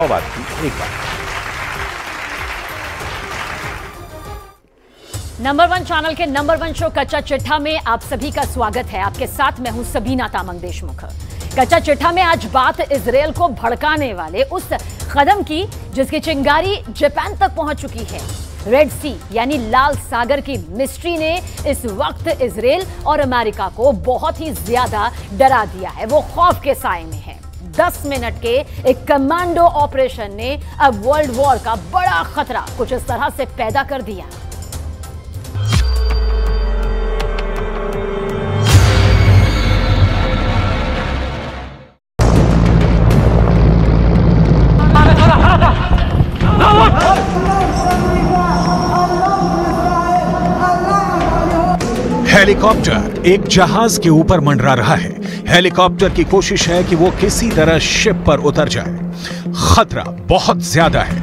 बात की एक बार। नंबर 1 चैनल के नंबर 1 शो कच्चा चिट्ठा में आप सभी का स्वागत है। आपके साथ मैं हूं सबीना तामंग देशमुख। कच्चा चिट्ठा में आज बात इजरायल को भड़काने वाले उस कदम की जिसकी चिंगारी जापान तक पहुंच चुकी है। रेड सी यानी लाल सागर की मिस्ट्री ने इस वक्त इजरायल और अमेरिका को बहुत ही ज्यादा डरा दिया है। वो खौफ के साए में है। 10 मिनट के एक कमांडो ऑपरेशन ने अब वर्ल्ड वॉर का बड़ा खतरा कुछ इस तरह से पैदा कर दिया। हेलीकॉप्टर एक जहाज के ऊपर मंडरा रहा है। हेलीकॉप्टर की कोशिश है कि वो किसी तरह शिप पर उतर जाए। खतरा बहुत ज्यादा है।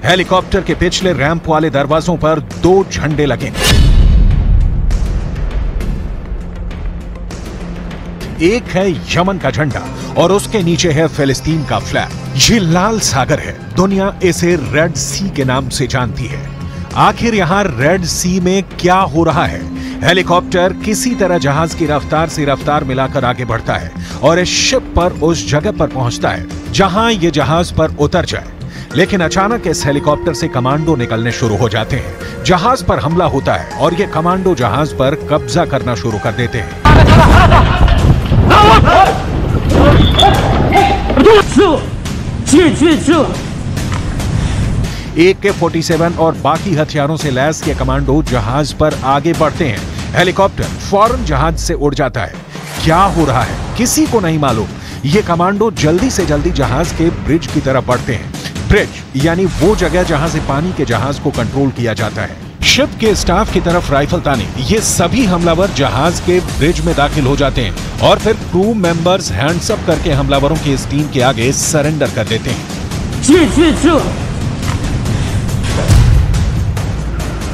हेलीकॉप्टर के पिछले रैंप वाले दरवाजों पर 2 झंडे लगे। एक है यमन का झंडा और उसके नीचे है फिलिस्तीन का फ्लैग। ये लाल सागर है। दुनिया इसे रेड सी के नाम से जानती है। आखिर यहां रेड सी में क्या हो रहा है? हेलीकॉप्टर किसी तरह जहाज की रफ्तार से रफ्तार मिलाकर आगे बढ़ता है और इस शिप पर उस जगह पर पहुंचता है जहां ये जहाज पर उतर जाए। लेकिन अचानक इस हेलीकॉप्टर से कमांडो निकलने शुरू हो जाते हैं। जहाज पर हमला होता है और ये कमांडो जहाज पर कब्जा करना शुरू कर देते हैं। AK-47 और बाकी हथियारों से लैस ये कमांडो जहाज पर आगे बढ़ते हैं। हेलीकॉप्टर फौरन जहाज से उड़ जाता है। क्या हो रहा है किसी को नहीं मालूम। ये कमांडो जल्दी से जल्दी जहाज के ब्रिज की तरफ बढ़ते हैं। ब्रिज यानी वो जगह जहां से पानी के जहाज को कंट्रोल किया जाता है। शिप के स्टाफ की तरफ राइफल ताने ये सभी हमलावर जहाज के ब्रिज में दाखिल हो जाते हैं और फिर क्रू मेंबर्स हैंड्स अप करके हमलावरों की इस टीम के आगे सरेंडर कर देते हैं।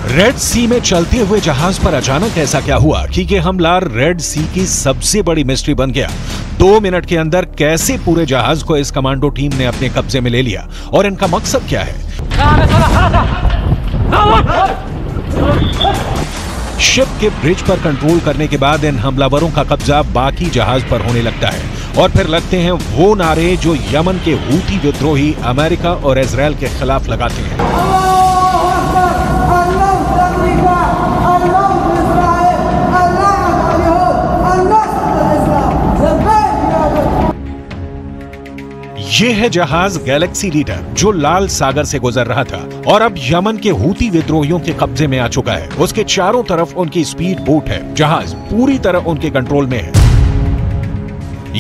रेड सी में चलते हुए जहाज पर अचानक ऐसा क्या हुआ कि ये हमला रेड सी की सबसे बड़ी मिस्ट्री बन गया। 2 मिनट के अंदर कैसे पूरे जहाज को इस कमांडो टीम ने अपने कब्जे में ले लिया और इनका मकसद क्या है? शिप के ब्रिज पर कंट्रोल करने के बाद इन हमलावरों का कब्जा बाकी जहाज पर होने लगता है और फिर लगते हैं वो नारे जो यमन के हूती विद्रोही अमेरिका और इजरायल के खिलाफ लगाते हैं। ये है जहाज गैलेक्सी लीडर जो लाल सागर से गुजर रहा था और अब यमन के हूती विद्रोहियों के कब्जे में आ चुका है। उसके चारों तरफ उनकी स्पीड बोट है। जहाज पूरी तरह उनके कंट्रोल में है।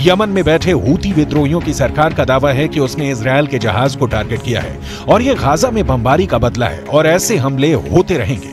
यमन में बैठे हूती विद्रोहियों की सरकार का दावा है कि उसने इजरायल के जहाज को टारगेट किया है और ये गाजा में बमबारी का बदला है और ऐसे हमले होते रहेंगे।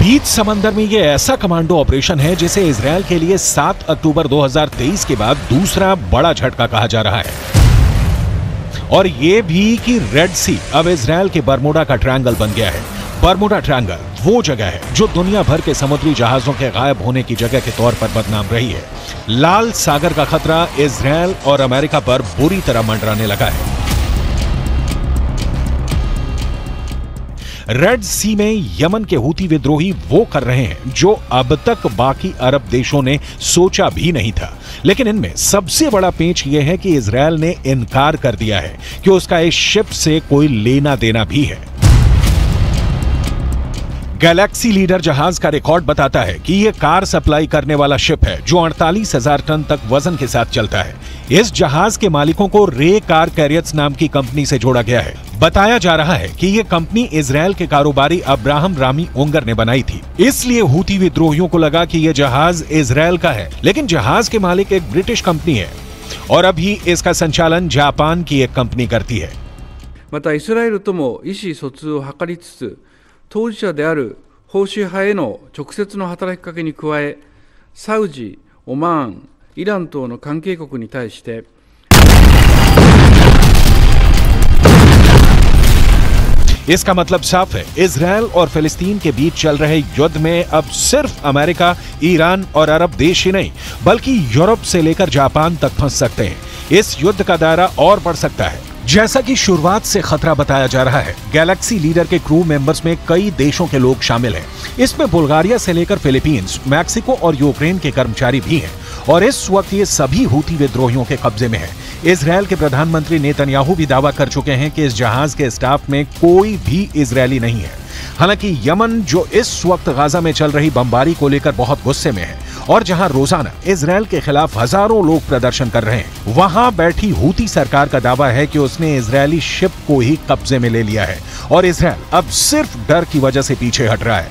बीच समंदर में ये ऐसा कमांडो ऑपरेशन है जिसे इजरायल के लिए 7 अक्टूबर 2023 के बाद दूसरा बड़ा झटका कहा जा रहा है। और ये भी कि रेड सी अब इजरायल के बरमूडा का ट्रायंगल बन गया है। बरमूडा ट्रायंगल वो जगह है जो दुनिया भर के समुद्री जहाजों के गायब होने की जगह के तौर पर बदनाम रही है। लाल सागर का खतरा इजरायल और अमेरिका पर बुरी तरह मंडराने लगा है। रेड सी में यमन के हूती विद्रोही वो कर रहे हैं जो अब तक बाकी अरब देशों ने सोचा भी नहीं था। लेकिन इनमें सबसे बड़ा पेंच यह है कि इजरायल ने इनकार कर दिया है कि उसका इस शिप से कोई लेना देना भी है। गैलेक्सी लीडर जहाज का रिकॉर्ड बताता है कि यह कार सप्लाई करने वाला शिप है जो 48,000 टन तक वजन के साथ चलता है। इस जहाज के मालिकों को रे कार कैरियर्स नाम की कंपनी से जोड़ा गया है। बताया जा रहा है कि ये कंपनी इजराइल के कारोबारी अब्राहम रामी उंगर ने बनाई थी। इसलिए हूती विद्रोहियों को लगा कि यह जहाज इजराइल का है, लेकिन जहाज के मालिक एक ब्रिटिश कंपनी है और अभी इसका संचालन जापान की एक कंपनी करती है। またイスラエルとも意思疎通を図りつつ、当事者であるホーシー派への直接の働きかけに加え、サウジ、オマーン、イラン等の関係国に対して इसका मतलब साफ है, इजराइल और फिलिस्तीन के बीच चल रहे युद्ध में अब सिर्फ अमेरिका, ईरान और अरब देश ही नहीं बल्कि यूरोप से लेकर जापान तक फंस सकते हैं। इस युद्ध का दायरा और बढ़ सकता है। जैसा कि शुरुआत से खतरा बताया जा रहा है, गैलेक्सी लीडर के क्रू मेंबर्स में कई देशों के लोग शामिल हैं। इसमें बुल्गारिया से लेकर फिलीपींस, मैक्सिको और यूक्रेन के कर्मचारी भी हैं और इस वक्त ये सभी हूती विद्रोहियों के कब्जे में है। इजराइल के प्रधानमंत्री नेतन्याहू भी दावा कर चुके हैं कि इस जहाज के स्टाफ में कोई भी इजरायली नहीं है। हालांकि यमन, जो इस वक्त गाजा में चल रही बमबारी को लेकर बहुत गुस्से में है और जहां रोजाना इजराइल के खिलाफ हजारों लोग प्रदर्शन कर रहे हैं, वहां बैठी हूती सरकार का दावा है कि उसने इजरायली शिप को ही कब्जे में ले लिया है और इजराइल अब सिर्फ डर की वजह से पीछे हट रहा है।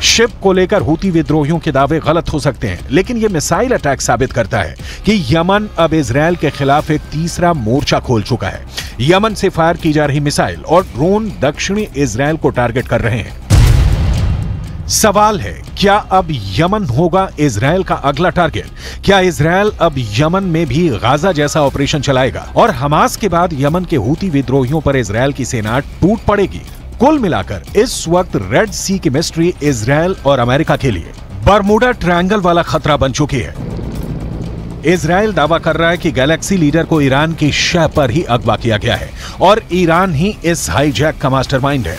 शिप को लेकर हूती विद्रोहियों के दावे गलत हो सकते हैं, लेकिन यह मिसाइल अटैक साबित करता है कि यमन अब इजराइल के खिलाफ एक तीसरा मोर्चा खोल चुका है। यमन से फायर की जा रही मिसाइल और ड्रोन दक्षिणी इजराइल को टारगेट कर रहे हैं। सवाल है, क्या अब यमन होगा इजराइल का अगला टारगेट? क्या इजराइल अब यमन में भी गाजा जैसा ऑपरेशन चलाएगा और हमास के बाद यमन के हूती विद्रोहियों पर इजराइल की सेना टूट पड़ेगी? कुल मिलाकर इस वक्त रेड सी की मिस्ट्री इजराइल और अमेरिका के लिए बरमूडा ट्रायंगल वाला खतरा बन चुकी है। इजराइल दावा कर रहा है कि गैलेक्सी लीडर को ईरान की शह पर ही अगवा किया गया है और ईरान ही इस हाईजैक का मास्टरमाइंड है।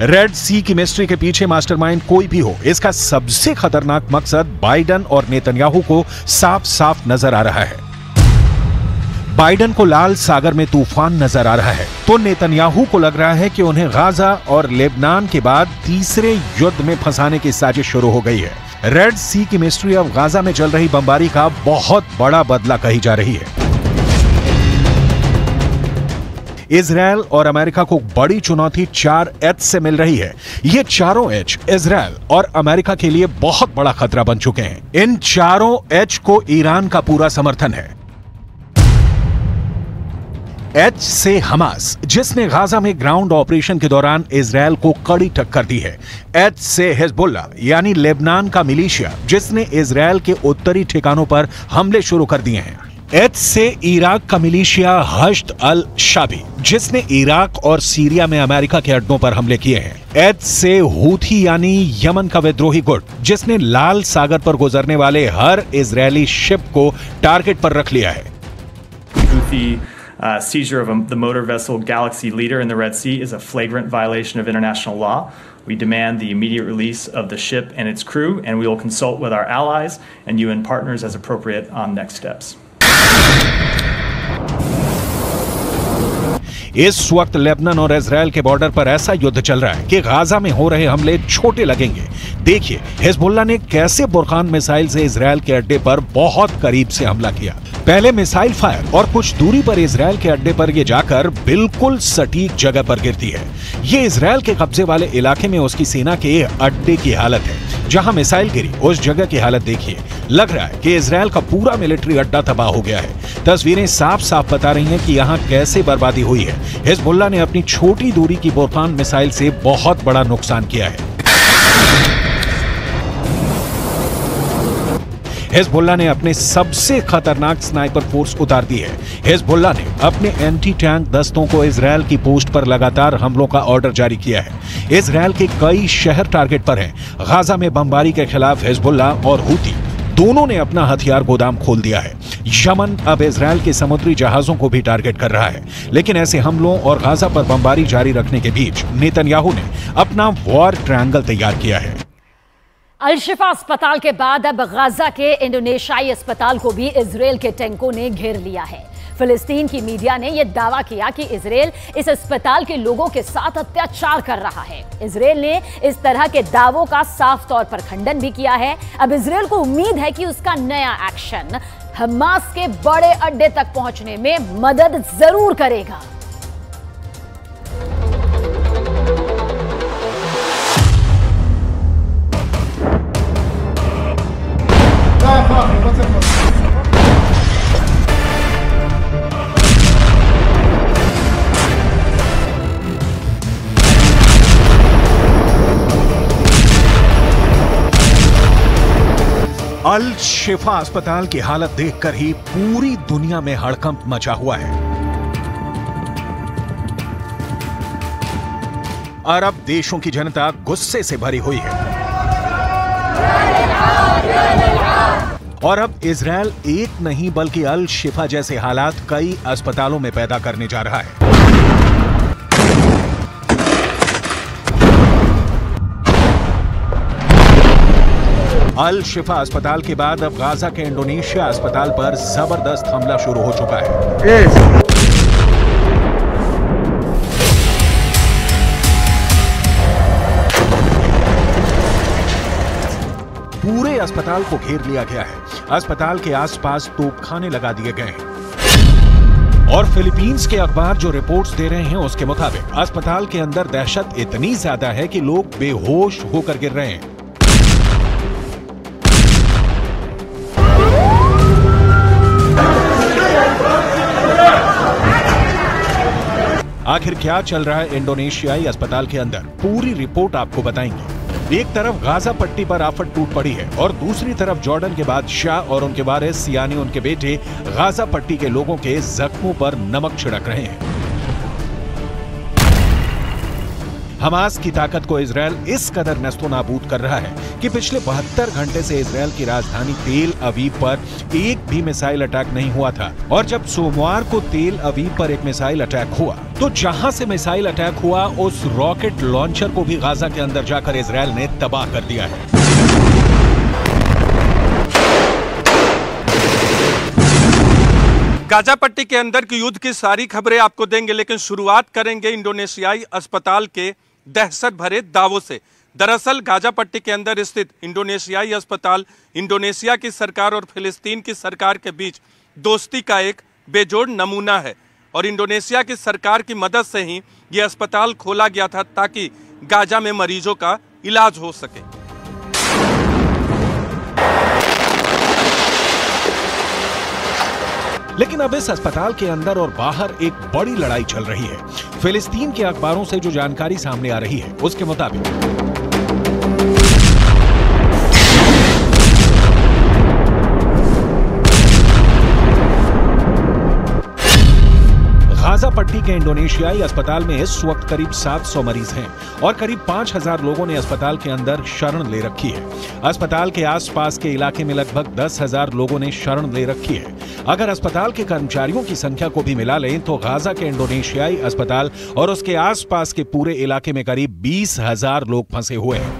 रेड सी की मिस्ट्री के पीछे मास्टरमाइंड कोई भी हो, इसका सबसे खतरनाक मकसद बाइडन और नेतन्याहू को साफ साफ नजर आ रहा है। बाइडन को लाल सागर में तूफान नजर आ रहा है तो नेतन्याहू को लग रहा है कि उन्हें गाजा और लेबनान के बाद तीसरे युद्ध में फंसाने की साजिश शुरू हो गई है। रेड सी की मिस्ट्री अब गाजा में चल रही बमबारी का बहुत बड़ा बदला कही जा रही है। इजराइल और अमेरिका को बड़ी चुनौती 4 एच से मिल रही है। ये चारों एच इजराइल और अमेरिका के लिए बहुत बड़ा खतरा बन चुके हैं। इन चारों एच को ईरान का पूरा समर्थन है। एच से हमास, जिसने गाजा में ग्राउंड ऑपरेशन के दौरान इजराइल को कड़ी टक्कर दी है। एच से हिजबुल्लाह यानी लेबनान का मिलिशिया, जिसने इजराइल के उत्तरी ठिकानों पर हमले शुरू कर दिए हैं। एच से इराक का मिलिशिया हश्द अल शाबी, जिसने इराक और सीरिया में अमेरिका के अड्डों पर हमले किए हैं। एच से हूथी यानी यमन का विद्रोही गुट, जिसने लाल सागर पर गुजरने वाले हर इजरायली शिप को टारगेट पर रख लिया है। Seizure of the motor vessel Galaxy Leader in the Red Sea is a flagrant violation of international law. We demand the immediate release of the ship and its crew, and we will consult with our allies and UN partners as appropriate on next steps. इस वक्त Lebanon और Israel के border पर ऐसा युद्ध चल रहा है कि गाजा में हो रहे हमले छोटे लगेंगे। देखिए हिजबुल्लाह ने कैसे बुरखान मिसाइल से इजराइल के अड्डे पर बहुत करीब से हमला किया। पहले मिसाइल फायर और कुछ दूरी पर इजराइल के अड्डे पर ये जाकर बिल्कुल सटीक जगह पर गिरती है। ये इजराइल के कब्जे वाले इलाके में उसकी सेना के अड्डे की हालत है। जहां मिसाइल गिरी उस जगह की हालत देखिए, लग रहा है कि इजराइल का पूरा मिलिट्री अड्डा तबाह हो गया है। तस्वीरें साफ साफ बता रही हैं कि यहां कैसे बर्बादी हुई है। हिजबुल्लाह ने अपनी छोटी दूरी की बुरखान मिसाइल से बहुत बड़ा नुकसान किया है। हिजबुल्लाह ने अपने सबसे खतरनाक स्नाइपर फोर्स उतार दी है। हिजबुल्लाह ने अपने एंटी टैंक दस्तों को इजरायल की पोस्ट पर लगातार हमलों का ऑर्डर जारी किया है। इजरायल के कई शहर टारगेट पर हैं। गाजा में बमबारी के खिलाफ हिजबुल्लाह और हूती दोनों ने अपना हथियार गोदाम खोल दिया है। यमन अब इजरायल के समुद्री जहाजों को भी टारगेट कर रहा है। लेकिन ऐसे हमलों और गाजा पर बमबारी जारी रखने के बीच नेतन्याहू ने अपना वॉर ट्रायंगल तैयार किया है। अल-शिफा अस्पताल के बाद अब गाजा के इंडोनेशियाई अस्पताल को भी इजरायल के टैंकों ने घेर लिया है। फिलिस्तीन की मीडिया ने यह दावा किया कि इजरायल इस अस्पताल के लोगों के साथ अत्याचार कर रहा है। इजरायल ने इस तरह के दावों का साफ तौर पर खंडन भी किया है। अब इजरायल को उम्मीद है कि उसका नया एक्शन हमास के बड़े अड्डे तक पहुंचने में मदद जरूर करेगा। अल शिफा अस्पताल की हालत देखकर ही पूरी दुनिया में हड़कंप मचा हुआ है। अरब देशों की जनता गुस्से से भरी हुई है और अब इजरायल एक नहीं बल्कि अल शिफा जैसे हालात कई अस्पतालों में पैदा करने जा रहा है। अल शिफा अस्पताल के बाद अब गाजा के इंडोनेशिया अस्पताल पर जबरदस्त हमला शुरू हो चुका है। पूरे अस्पताल को घेर लिया गया है। अस्पताल के आसपास तोपखाने लगा दिए गए हैं और फिलीपींस के अखबार जो रिपोर्ट्स दे रहे हैं उसके मुताबिक अस्पताल के अंदर दहशत इतनी ज्यादा है कि लोग बेहोश होकर गिर रहे हैं। आखिर क्या चल रहा है इंडोनेशियाई अस्पताल के अंदर, पूरी रिपोर्ट आपको बताएंगे। एक तरफ गाजा पट्टी पर आफत टूट पड़ी है और दूसरी तरफ जॉर्डन के बादशाह और उनके वारिस यानी उनके बेटे गाजा पट्टी के लोगों के जख्मों पर नमक छिड़क रहे हैं। हमास की ताकत को इजरायल इस कदर नस्तोनाबूद कर रहा है कि पिछले 72 घंटे से इजरायल की राजधानी तेल अवीव पर एक भी मिसाइल अटैक नहीं हुआ था। और जब सोमवार को तेल अवीव पर एक मिसाइल अटैक हुआ तो जहां से मिसाइल अटैक हुआ उस रॉकेट लॉन्चर को भी गाजा के अंदर जाकर इजरायल ने तबाह कर दिया है। गाजा पट्टी के अंदर की युद्ध की सारी खबरें आपको देंगे, लेकिन शुरुआत करेंगे इंडोनेशियाई अस्पताल के दहशत भरे दावों से। दरअसल गाजा पट्टी के अंदर स्थित इंडोनेशियाई अस्पताल इंडोनेशिया की सरकार और फिलिस्तीन की सरकार के बीच दोस्ती का एक बेजोड़ नमूना है और इंडोनेशिया की सरकार की मदद से ही यह अस्पताल खोला गया था ताकि गाजा में मरीजों का इलाज हो सके। लेकिन अब इस अस्पताल के अंदर और बाहर एक बड़ी लड़ाई चल रही है। फिलिस्तीन के अखबारों से जो जानकारी सामने आ रही है उसके मुताबिक गाजा पट्टी के इंडोनेशियाई अस्पताल में इस वक्त करीब 700 मरीज हैं और करीब 5000 लोगों ने अस्पताल के अंदर शरण ले रखी है। अस्पताल के आसपास के इलाके में लगभग 10,000 लोगों ने शरण ले रखी है। अगर अस्पताल के कर्मचारियों की संख्या को भी मिला लें तो गाजा के इंडोनेशियाई अस्पताल और उसके आसपास के पूरे इलाके में करीब 20,000 लोग फंसे हुए हैं।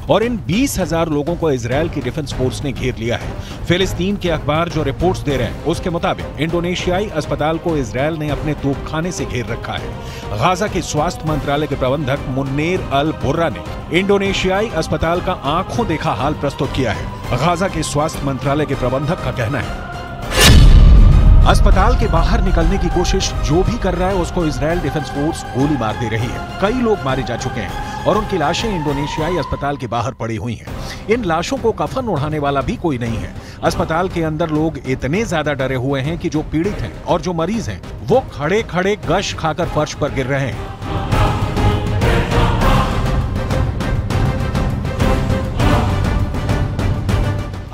और इन 20,000 लोगों को इजरायल की डिफेंस फोर्स ने घेर लिया है। फिलिस्तीन के अखबार जो रिपोर्ट्स दे रहे हैं उसके मुताबिक इंडोनेशियाई अस्पताल को इजरायल ने अपने तोपखाने से घेर रखा है। गाजा के स्वास्थ्य मंत्रालय के प्रबंधक मुन्नेर अल बुर्रा ने इंडोनेशियाई अस्पताल का आंखों देखा हाल प्रस्तुत किया है। गाजा के स्वास्थ्य मंत्रालय के प्रबंधक का कहना है अस्पताल के बाहर निकलने की कोशिश जो भी कर रहा है उसको इजरायल डिफेंस फोर्स गोली मार दे रही है। कई लोग मारे जा चुके हैं और उनकी लाशें इंडोनेशियाई अस्पताल के बाहर पड़ी हुई हैं। इन लाशों को कफन ओढ़ाने वाला भी कोई नहीं है। अस्पताल के अंदर लोग इतने ज्यादा डरे हुए हैं कि जो पीड़ित हैं और जो मरीज हैं वो खड़े खड़े गश खाकर फर्श पर गिर रहे हैं।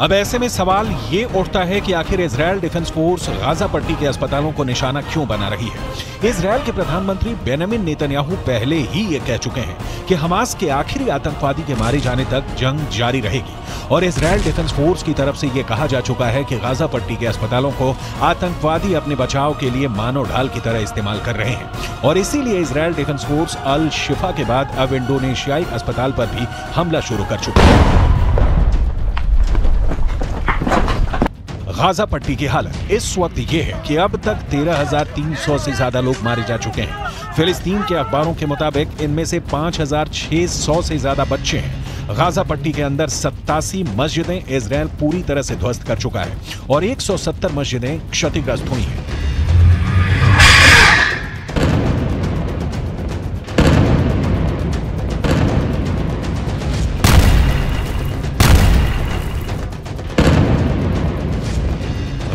अब ऐसे में सवाल ये उठता है कि आखिर इजरायल डिफेंस फोर्स गाजा पट्टी के अस्पतालों को निशाना क्यों बना रही है। इजरायल के प्रधानमंत्री बेंजामिन नेतन्याहू पहले ही ये कह चुके हैं कि हमास के आखिरी आतंकवादी के मारे जाने तक जंग जारी रहेगी और इजरायल डिफेंस फोर्स की तरफ से ये कहा जा चुका है कि गाजा पट्टी के अस्पतालों को आतंकवादी अपने बचाव के लिए मानव ढाल की तरह इस्तेमाल कर रहे हैं और इसीलिए इजरायल डिफेंस फोर्स अल शिफा के बाद अब इंडोनेशियाई अस्पताल पर भी हमला शुरू कर चुका है। गाजा पट्टी की हालत इस वक्त ये है कि अब तक 13,300 से ज्यादा लोग मारे जा चुके हैं। फिलिस्तीन के अखबारों के मुताबिक इनमें से 5,600 से ज्यादा बच्चे हैं। गाजा पट्टी के अंदर 87 मस्जिदें इजरायल पूरी तरह से ध्वस्त कर चुका है और 170 मस्जिदें क्षतिग्रस्त हुई हैं।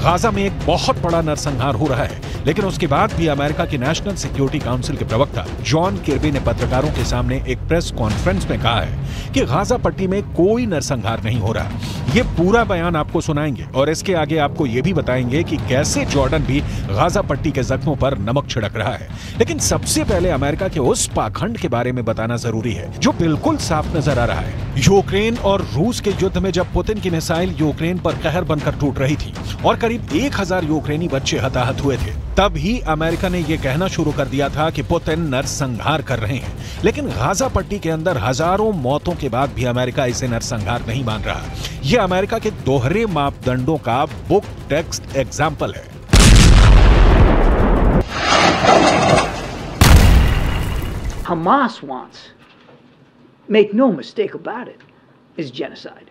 गाजा में एक बहुत बड़ा नरसंहार हो रहा है, लेकिन उसके बाद भी अमेरिका के नेशनल सिक्योरिटी काउंसिल के प्रवक्ता जॉन किर्बी ने पत्रकारों के सामने एक प्रेस कॉन्फ्रेंस में कहा है कि गाजा पट्टी में कोई नरसंहार नहीं हो रहा। ये पूरा बयान आपको सुनाएंगे और इसके आगे आपको ये भी बताएंगे कि कैसे जॉर्डन भी गाजा पट्टी के जख्मों पर नमक छिड़क रहा है। लेकिन सबसे पहले अमेरिका के उस पाखंड के बारे में बताना जरूरी है जो बिल्कुल साफ नजर आ रहा है। यूक्रेन और रूस के युद्ध में जब पुतिन की मिसाइल यूक्रेन पर कहर बनकर टूट रही थी और करीब 1,000 यूक्रेनी बच्चे हताहत हुए थे, तब ही अमेरिका ने यह कहना शुरू कर दिया था कि पुतिन नरसंहार कर रहे हैं। लेकिन गाजा पट्टी के अंदर हजारों मौतों के बाद भी अमेरिका इसे नरसंहार नहीं मान रहा। यह अमेरिका के दोहरे मापदंडों का बुक टेक्स्ट एग्जाम्पल है। Hamas wants, make no mistake about it, is genocide.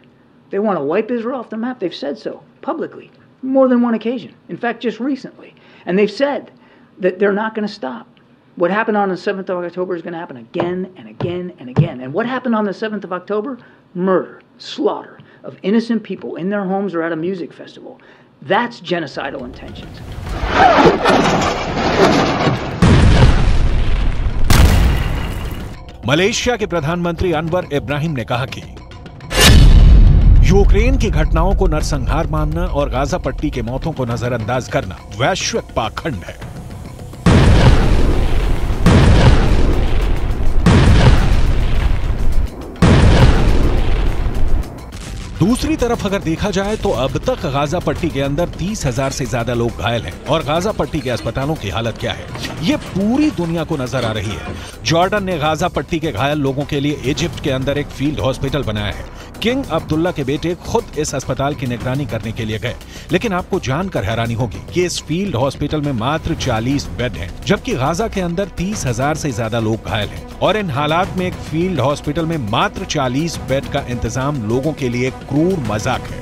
They want to wipe Israel off the map. They've said so publicly, more than one occasion. In fact, just recently. And they've said that they're not going to stop. What happened on the 7th of October is going to happen again and again and again. And what happened on the 7th of October? Murder, slaughter of innocent people in their homes or at a music festival. That's genocidal intentions. Malaysia के प्रधानमंत्री अनवर इब्राहिम ने कहा कि Ukraine की घटनाओं को नरसंहार मानना और गाजा पट्टी के मौतों को नजरअंदाज करना वैश्विक पाखंड है। दूसरी तरफ अगर देखा जाए तो अब तक गाजा पट्टी के अंदर 30,000 से ज्यादा लोग घायल हैं और गाजा पट्टी के अस्पतालों की हालत क्या है ये पूरी दुनिया को नजर आ रही है। जॉर्डन ने गाजा पट्टी के घायल लोगों के लिए इजिप्ट के अंदर एक फील्ड हॉस्पिटल बनाया है। किंग अब्दुल्ला के बेटे खुद इस अस्पताल की निगरानी करने के लिए गए, लेकिन आपको जानकर हैरानी होगी कि इस फील्ड हॉस्पिटल में मात्र 40 बेड हैं, जबकि गाजा के अंदर 30,000 से ज्यादा लोग घायल हैं। और इन हालात में एक फील्ड हॉस्पिटल में मात्र 40 बेड का इंतजाम लोगों के लिए क्रूर मजाक है।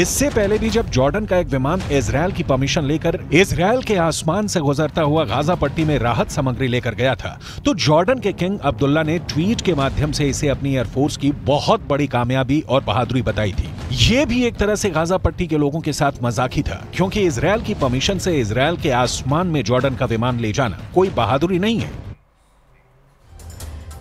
इससे पहले भी जब जॉर्डन का एक विमान इजरायल की परमिशन लेकर इजरायल के आसमान से गुजरता हुआ गाजा पट्टी में राहत सामग्री लेकर गया था, तो जॉर्डन के किंग अब्दुल्ला ने ट्वीट के माध्यम से इसे अपनी एयरफोर्स की बहुत बड़ी कामयाबी और बहादुरी बताई थी। ये भी एक तरह से गाजा पट्टी के लोगों के साथ मजाक ही था, क्योंकि इजरायल की परमिशन से इजरायल के आसमान में जॉर्डन का विमान ले जाना कोई बहादुरी नहीं है।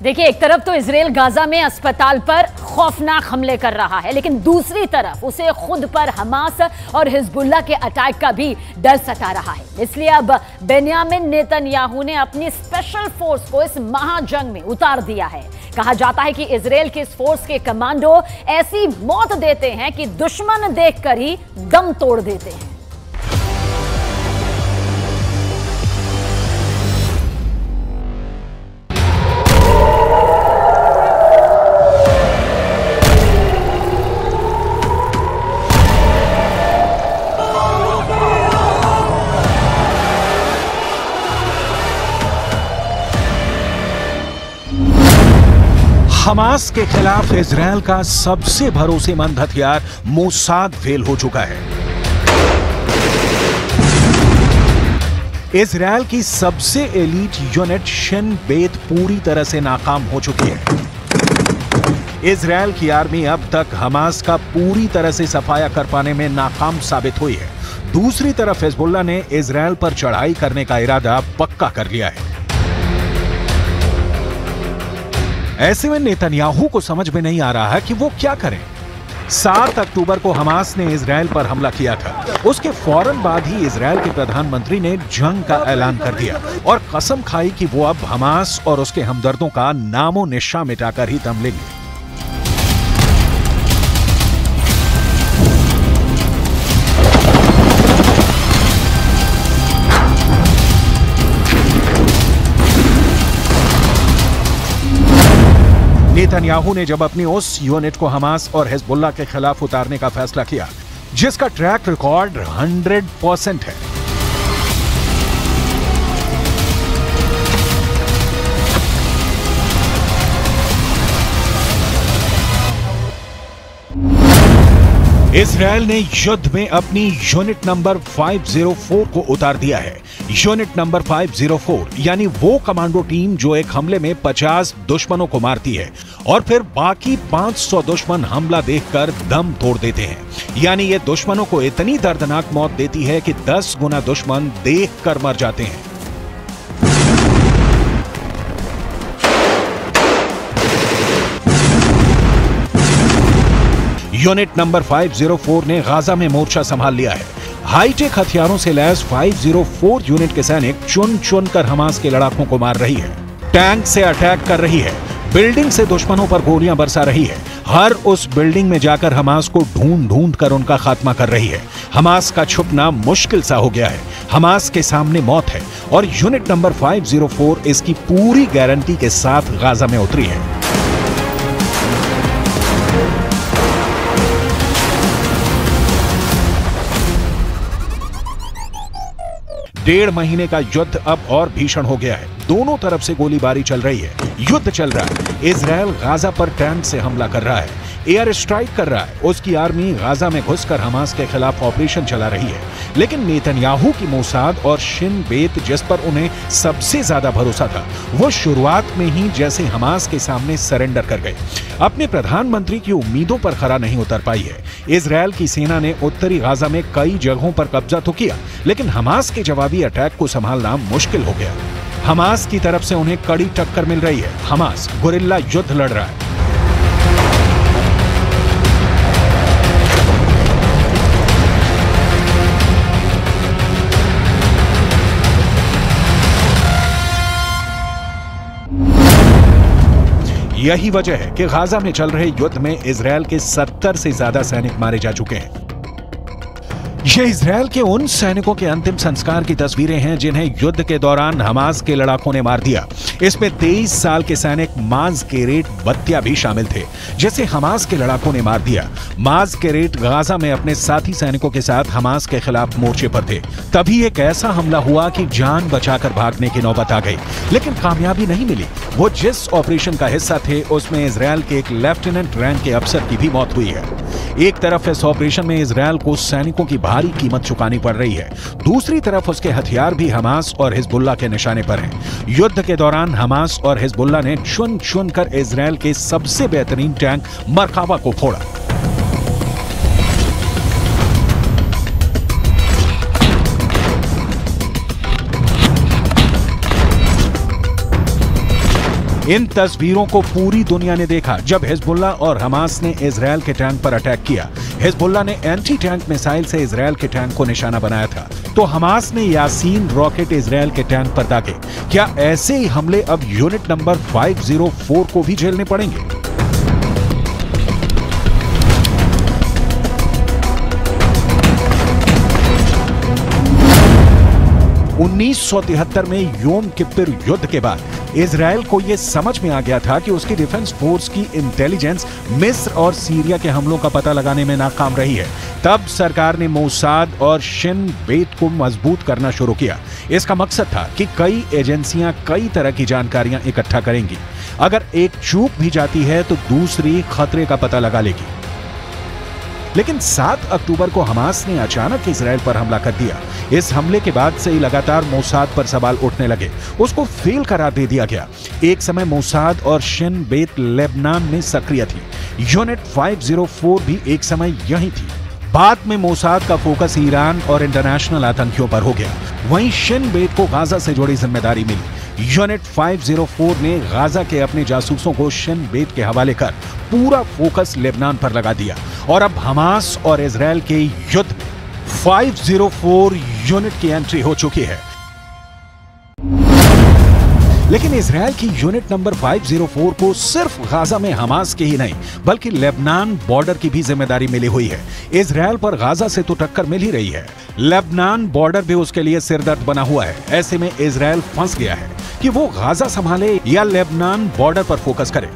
देखिए, एक तरफ तो इजराइल गाजा में अस्पताल पर खौफनाक हमले कर रहा है, लेकिन दूसरी तरफ उसे खुद पर हमास और हिजबुल्ला के अटैक का भी डर सता रहा है। इसलिए अब बेंजामिन नेतन्याहू ने अपनी स्पेशल फोर्स को इस महाजंग में उतार दिया है। कहा जाता है कि इजराइल की इस फोर्स के कमांडो ऐसी मौत देते हैं कि दुश्मन देखकर ही दम तोड़ देते हैं। हमास के खिलाफ इजरायल का सबसे भरोसेमंद हथियार मोसाद फेल हो चुका है। इजरायल की सबसे एलीट यूनिट शिन बेत पूरी तरह से नाकाम हो चुकी है। इजरायल की आर्मी अब तक हमास का पूरी तरह से सफाया कर पाने में नाकाम साबित हुई है। दूसरी तरफ हिजबुल्लाह ने इजरायल पर चढ़ाई करने का इरादा पक्का कर लिया है। ऐसे में नेतन्याहू को समझ में नहीं आ रहा है कि वो क्या करें। 7 अक्टूबर को हमास ने इजरायल पर हमला किया था। उसके फौरन बाद ही इजरायल के प्रधानमंत्री ने जंग का ऐलान कर दिया और कसम खाई कि वो अब हमास और उसके हमदर्दों का नामो निशान मिटाकर ही दम लेंगे। नेतन्याहू ने जब अपनी उस यूनिट को हमास और हिजबुल्लाह के खिलाफ उतारने का फैसला किया जिसका ट्रैक रिकॉर्ड 100% है, इजरायल ने युद्ध में अपनी यूनिट नंबर 504 को उतार दिया है। यूनिट नंबर 504 यानी वो कमांडो टीम जो एक हमले में 50 दुश्मनों को मारती है और फिर बाकी 500 दुश्मन हमला देखकर दम तोड़ देते हैं। यानी ये दुश्मनों को इतनी दर्दनाक मौत देती है कि 10 गुना दुश्मन देखकर मर जाते हैं। यूनिट नंबर 504 ने गाजा में मोर्चा संभाल लिया है। हाईटेक हथियारों से लैस 504 यूनिट के सैनिक चुन चुन कर हमास के लड़ाकों को मार रही है, टैंक से अटैक कर रही है, बिल्डिंग से दुश्मनों पर गोलियां बरसा रही है, हर उस बिल्डिंग में जाकर हमास को ढूंढ ढूंढ कर उनका खात्मा कर रही है। हमास का छुपना मुश्किल सा हो गया है। हमास के सामने मौत है और यूनिट नंबर 504 इसकी पूरी गारंटी के साथ गाजा में उतरी है। डेढ़ महीने का युद्ध अब और भीषण हो गया है। दोनों तरफ से गोलीबारी चल रही है, युद्ध चल रहा है। इजरायल गाजा पर टैंक से हमला कर रहा है, एयर स्ट्राइक कर रहा है। उसकी आर्मी गाजा में घुसकर हमास के खिलाफ ऑपरेशन चला रही है। लेकिन नेतन्याहू की मोसाद और शिन बेत जिस पर उन्हें सबसे ज्यादा भरोसा था, वो शुरुआत में ही जैसे हमास के सामने सरेंडर कर गए। अपने प्रधानमंत्री की उम्मीदों पर खरा नहीं उतर पाई है। इजरायल की सेना ने उत्तरी गाजा में कई जगहों पर कब्जा तो किया, लेकिन हमास के जवाबी अटैक को संभालना मुश्किल हो गया। हमास की तरफ से उन्हें कड़ी टक्कर मिल रही है। हमास गुरिल्ला युद्ध लड़ रहा है। यही वजह है कि गाजा में चल रहे युद्ध में इजरायल के 70 से ज्यादा सैनिक मारे जा चुके हैं। ये इजरायल के उन सैनिकों के अंतिम संस्कार की तस्वीरें हैं जिन्हें युद्ध के दौरान हमास के लड़ाकों ने मार दिया। इसमें 23 साल के सैनिक माज केरेट बत्तिया भी शामिल थे, जिसे हमास के लड़ाकों ने मार दिया। माज केरेट गाजा में अपने साथी सैनिकों के साथ हमास के खिलाफ मोर्चे पर थे। तभी एक ऐसा हमला हुआ कि जान बचाकर भागने की नौबत आ गई, लेकिन कामयाबी नहीं मिली। वो जिस ऑपरेशन का हिस्सा थे उसमें इजरायल के एक लेफ्टिनेंट रैंक के अफसर की भी मौत हुई है। एक तरफ इस ऑपरेशन में इजरायल को सैनिकों की भारी कीमत चुकानी पड़ रही है, दूसरी तरफ उसके हथियार भी हमास और हिजबुल्लाह के निशाने पर हैं। युद्ध के दौरान हमास और हिजबुल्लाह ने चुन चुन कर इजरायल के सबसे बेहतरीन टैंक मरकावा को फोड़ा। इन तस्वीरों को पूरी दुनिया ने देखा जब हिजबुल्लाह और हमास ने इजरायल के टैंक पर अटैक किया। हिजबुल्लाह ने एंटी टैंक मिसाइल से इजरायल के टैंक को निशाना बनाया था, तो हमास ने यासीन रॉकेट इजरायल के टैंक पर दागे। क्या ऐसे ही हमले अब यूनिट नंबर 504 को भी झेलने पड़ेंगे? (1973) में योम किप्पुर युद्ध के बाद इजरायल को यह समझ में आ गया था कि उसकी डिफेंस फोर्स की इंटेलिजेंस मिस्र और सीरिया के हमलों का पता लगाने में नाकाम रही है। तब सरकार ने मोसाद और शिन बेत को मजबूत करना शुरू किया। इसका मकसद था कि कई एजेंसियां कई तरह की जानकारियां इकट्ठा करेंगी। अगर एक चूक भी जाती है तो दूसरी खतरे का पता लगा लेगी। लेकिन 7 अक्टूबर को हमास ने अचानक इजराइल पर हमला कर दिया। इस हमले के बाद से ही लगातार मोसाद पर सवाल उठने लगे। उसको फेल करार दे दिया गया। एक समय मोसाद और शिन बेत लेबनान में सक्रिय थी। यूनिट 504 भी एक समय यहीं थी। बाद में मोसाद का फोकस ईरान और इंटरनेशनल आतंकियों पर हो गया। वहीं शिन बेत को गाजा से जुड़ी जिम्मेदारी मिली। यूनिट 504 ने गाजा के अपने जासूसों को शिन बेत के हवाले कर पूरा फोकस लेबनान पर लगा दिया और अब हमास और इजराइल के युद्ध में 504 यूनिट की एंट्री हो चुकी है। लेकिन इजराइल की यूनिट नंबर 504 को सिर्फ गाजा में हमास की ही नहीं बल्कि लेबनान बॉर्डर की भी जिम्मेदारी मिली हुई है। इजराइल पर गाजा से तो टक्कर मिल ही रही है, लेबनान बॉर्डर भी उसके लिए सिरदर्द बना हुआ है। ऐसे में इजराइल फंस गया है कि वो गाजा संभाले या लेबनान बॉर्डर पर फोकस करे।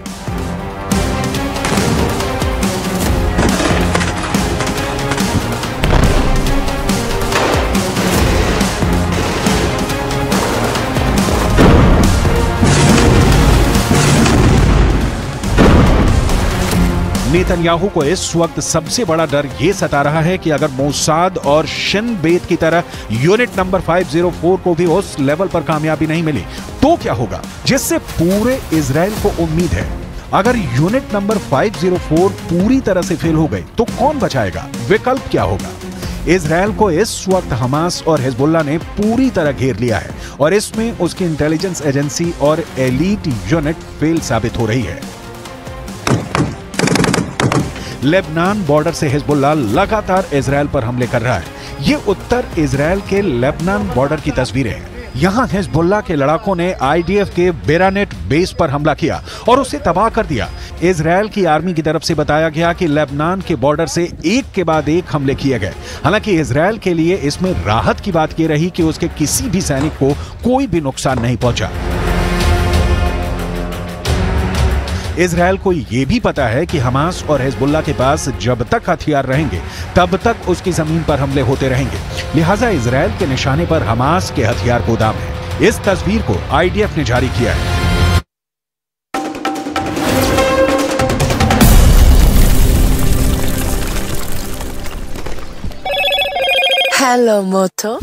नेतन्याहू को इस वक्त सबसे बड़ा डर यह सता रहा है कि अगर मोसाद और शिन बेत की तरह यूनिट नंबर 504 को भी उस लेवल पर कामयाबी नहीं मिली तो क्या होगा, जिससे पूरे इजराइल को उम्मीद है। अगर यूनिट नंबर 504 पूरी तरह से फेल हो गई तो कौन बचाएगा? विकल्प क्या होगा? इजराइल को इस वक्त हमास और हिजबुल्लाह ने पूरी तरह घेर लिया है और इसमें उसकी इंटेलिजेंस एजेंसी और एलीट यूनिट फेल साबित हो रही है। लेबनान बॉर्डर से हिजबुल्लाह लगातार इजराइल पर हमले कर रहा है। ये उत्तर इजराइल के लेबनान बॉर्डर की तस्वीरें हैं। यहां हिजबुल्लाह के लड़ाकों ने आईडीएफ के बेरानेट बेस पर हमला किया और उसे तबाह कर दिया। इजराइल की आर्मी की तरफ से बताया गया कि लेबनान के बॉर्डर से एक के बाद एक हमले किए गए। हालांकि इजराइल के लिए इसमें राहत की बात यह रही कि उसके किसी भी सैनिक को कोई भी नुकसान नहीं पहुंचा। इजराइल को यह भी पता है कि हमास और हिजबुल्लाह के पास जब तक हथियार रहेंगे तब तक उसकी जमीन पर हमले होते रहेंगे। लिहाजा इजराइल के निशाने पर हमास के हथियार गोदाम है। इस तस्वीर को आईडीएफ ने जारी किया है। हेलो मोटो।